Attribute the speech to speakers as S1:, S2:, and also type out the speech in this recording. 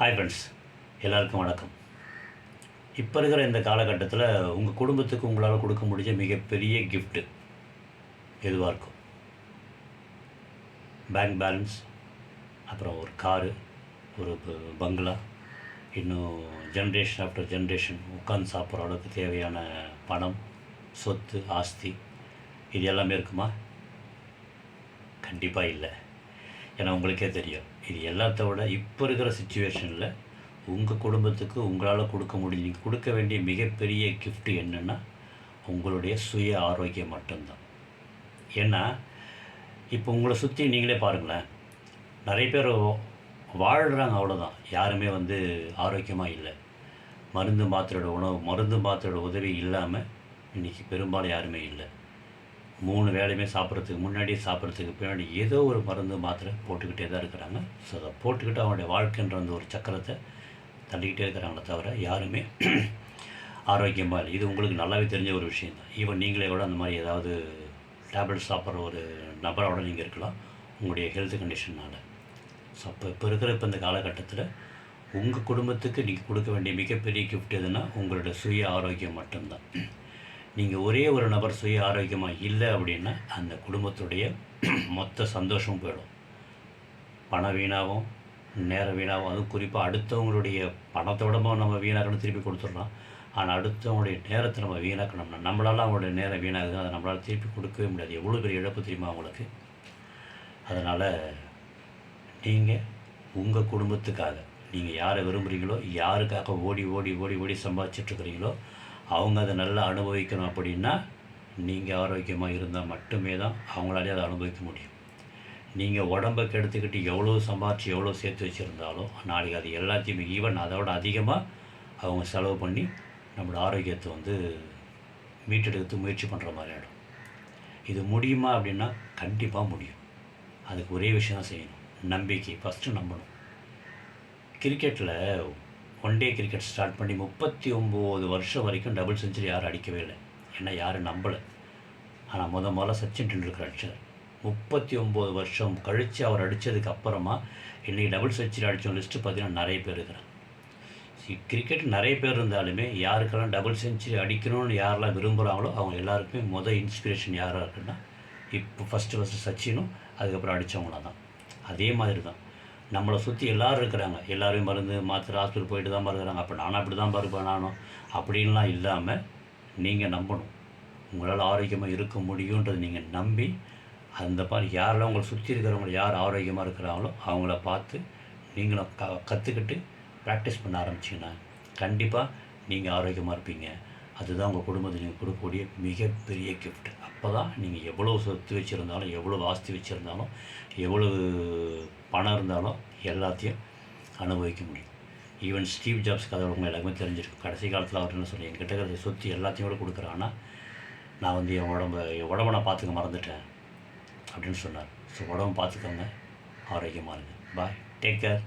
S1: Hi friends, எல்லாருக்கும் வணக்கம். இப்போ இருக்கிற இந்த காலகட்டத்தில் உங்கள் குடும்பத்துக்கு உங்களால் கொடுக்க முடிஞ்ச மிகப்பெரிய கிஃப்ட்டு எதுவாக இருக்கும்? பேங்க் பேலன்ஸ், அப்புறம் ஒரு காரு, ஒரு பங்களா, இன்னும் ஜென்ரேஷன் ஆஃப்டர் ஜென்ரேஷன் உட்காந்து சாப்பிட்ற அளவுக்கு தேவையான பணம், சொத்து, ஆஸ்தி, இது எல்லாமே இருக்குமா? கண்டிப்பாக இல்லை. ஏன்னா உங்களுக்கே தெரியும், இது எல்லாத்த விட இப்போ இருக்கிற சுச்சுவேஷனில் உங்கள் குடும்பத்துக்கு உங்களால் கொடுக்க முடியும், நீங்கள் கொடுக்க வேண்டிய மிகப்பெரிய கிஃப்ட்டு என்னென்னா உங்களுடைய சுய ஆரோக்கியம் மட்டும்தான். ஏன்னா இப்போ உங்களை சுற்றி நீங்களே பாருங்களேன், நிறைய பேர் வாழ்கிறாங்க, அவ்வளோதான். யாருமே ஆரோக்கியமாக இல்லை. மருந்து மாத்திரையோட உதவி இல்லாமல் இன்றைக்கி பெரும்பாலும் யாருமே இல்லை. 3 வேளையுமே சாப்பிட்றதுக்கு முன்னாடி, சாப்பிட்றதுக்கு பின்னாடி ஏதோ ஒரு மருந்து மாத்திரை போட்டுக்கிட்டே தான் இருக்கிறாங்க. ஸோ அதை போட்டுக்கிட்டு அவனுடைய வாழ்க்கைன்ற ஒரு சக்கரத்தை தள்ளிக்கிட்டே இருக்கிறாங்களே தவிர யாருமே ஆரோக்கியமாக இல்லை. இது உங்களுக்கு நல்லாவே தெரிஞ்ச ஒரு விஷயம் தான். ஈவன் நீங்களே கூட அந்த மாதிரி ஏதாவது டேப்லெட் சாப்பிட்ற ஒரு நபரோட நீங்கள் இருக்கலாம் உங்களுடைய ஹெல்த் கண்டிஷனால். ஸோ இப்போ இந்த காலகட்டத்தில் உங்கள் குடும்பத்துக்கு நீங்கள் கொடுக்க வேண்டிய மிகப்பெரிய கிஃப்ட் எதுனா உங்களோட சுய ஆரோக்கியம் மட்டும்தான். நீங்கள் ஒரே ஒரு நபர் சுய ஆரோக்கியமாக இல்லை அப்படின்னா அந்த குடும்பத்துடைய மொத்த சந்தோஷமும் போயிடும். பணம் வீணாகும், நேரம் வீணாகும். அதுவும் குறிப்பாக அடுத்தவங்களுடைய பணத்தோடமும் நம்ம வீணாக்கணும், திருப்பி கொடுத்துடலாம். ஆனால் அடுத்தவங்களுடைய நேரத்தை நம்ம வீணாக்கணும்னா நம்மளால் அவங்களுடைய நேரம் வீணாகுது, அதை நம்மளால் திருப்பி கொடுக்கவே முடியாது. எவ்வளோ பெரிய இழப்பு தெரியுமா அவங்களுக்கு? அதனால் நீங்கள் உங்கள் குடும்பத்துக்காக நீங்கள் யாரை விரும்புகிறீங்களோ, யாருக்காக ஓடி ஓடி ஓடி ஓடி சம்பாதிச்சிட்ருக்கிறீங்களோ அவங்க அதை நல்லா அனுபவிக்கணும். அப்படின்னா நீங்கள் ஆரோக்கியமாக இருந்தால் மட்டுமே தான் அவங்களாலே அதை அனுபவிக்க முடியும். நீங்கள் உடம்பை கெடுத்துக்கிட்டு எவ்வளோ சம்பாதிச்சு எவ்வளோ சேர்த்து வச்சுருந்தாலும் நாளைக்கு அது எல்லாத்தையுமே ஈவன் அதோட அதிகமாக அவங்க செலவு பண்ணி நம்மளோட ஆரோக்கியத்தை மீட்டெடுத்து முயற்சி பண்ணுற மாதிரி ஆகிடும். இது முடியுமா அப்படின்னா கண்டிப்பாக முடியும். அதுக்கு ஒரே விஷயம் தான் செய்யணும், நம்பிக்கை. ஃபஸ்ட்டு நம்பணும். கிரிக்கெட்டில் ஒன் டே கிரிக்கெட் ஸ்டார்ட் பண்ணி 39 வருஷம் வரைக்கும் டபுள் செஞ்சுரி யாரும் அடிக்கவே இல்லை. ஏன்னா யாரும் நம்பலை. ஆனால் முதல்ல சச்சின் டெண்டுல்கர் அடித்தார். 39 வருஷம் கழித்து அவர் அடித்ததுக்கு அப்புறமா இன்றைக்கி டபுள் செஞ்சுரி அடித்தவங்க லிஸ்ட்டு பார்த்திங்கன்னா நிறைய பேர் இருக்கிறாங்க. கிரிக்கெட் நிறைய பேர் இருந்தாலுமே யாருக்கெல்லாம் டபுள் செஞ்சுரி அடிக்கணும்னு யாரெல்லாம் விரும்புகிறாங்களோ அவங்க எல்லாருக்குமே இன்ஸ்பிரேஷன் யாராக இருக்குன்னா இப்போ ஃபஸ்ட்டு சச்சினும் அதுக்கப்புறம் அடித்தவங்களாம் தான். அதே மாதிரி தான் நம்மளை சுற்றி எல்லோரும் இருக்கிறாங்க. எல்லோரும் மருந்து மாத்திரை ஹாஸ்பிட்டல் போயிட்டு தான் இருக்கிறாங்க. அப்போ நானும் அப்படி தான் இருப்பேன் நானும் அப்படின்லாம் இல்லாமல் நீங்கள் நம்பணும். உங்களால் ஆரோக்கியமாக இருக்க முடியுன்றது நீங்கள் நம்பி அந்த மாதிரி யாரெல்லாம் உங்களை சுற்றி இருக்கிறவங்க யார் ஆரோக்கியமாக இருக்கிறாங்களோ அவங்கள பார்த்து நீங்களும் கற்றுக்கிட்டு ப்ராக்டிஸ் பண்ண ஆரம்பிச்சிங்கன்னா கண்டிப்பாக நீங்கள் ஆரோக்கியமாக இருப்பீங்க. அதுதான் உங்கள் குடும்பத்தை நீங்கள் கொடுக்கக்கூடிய மிகப்பெரிய கிஃப்ட். அப்போ தான் நீங்கள் எவ்வளோ சொத்து வச்சுருந்தாலும், எவ்வளோ ஆஸ்தி வச்சுருந்தாலும், எவ்வளவு பணம் இருந்தாலும் எல்லாத்தையும் அனுபவிக்க முடியும். ஈவன் ஸ்டீவ் ஜாப்ஸ் கதை உங்கள் எல்லாருமே தெரிஞ்சிருக்கும். கடைசி காலத்தில் அவர் என்ன சொல்லி என்கிட்ட இருக்கிற சொத்து எல்லாத்தையும் கூட கொடுக்குறான்னா நான் என் உடம்பை நான் பார்த்துக்க மறந்துட்டேன் அப்படின்னு சொன்னார். ஸோ உடம்பு பார்த்துக்கோங்க, ஆரோக்கியமாக இருங்க. பாய், டேக் கேர்.